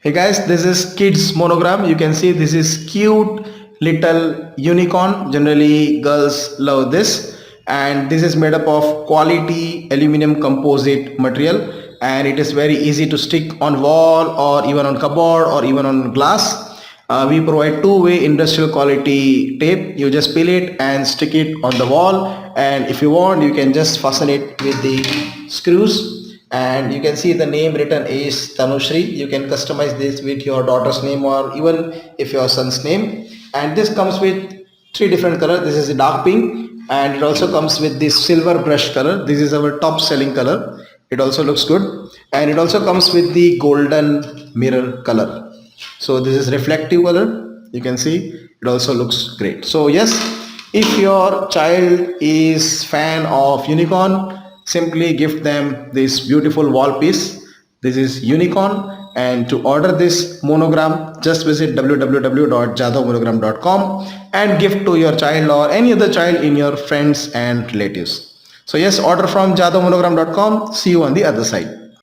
Hey guys, this is kids monogram. You can see this is cute little unicorn. Generally girls love this, and this is made up of quality aluminum composite material, and it is very easy to stick on wall or even on cupboard or even on glass. We provide two-way industrial quality tape. You just peel it and stick it on the wall, and if you want you can just fasten it with the screws. And you can see the name written is Tanushri. You can customize this with your daughter's name or even if your son's name. And this comes with three different colors. This is a dark pink, and it also comes with this silver brush color. This is our top selling color. It also looks good, and it also comes with the golden mirror color. So this is reflective color. You can see it also looks great. So yes, if your child is fan of unicorn, simply gift them this beautiful wall piece. This is unicorn, and to order this monogram just visit www.jadhavmonogram.com and gift to your child or any other child in your friends and relatives. So yes, order from jadhavmonogram.com. See you on the other side.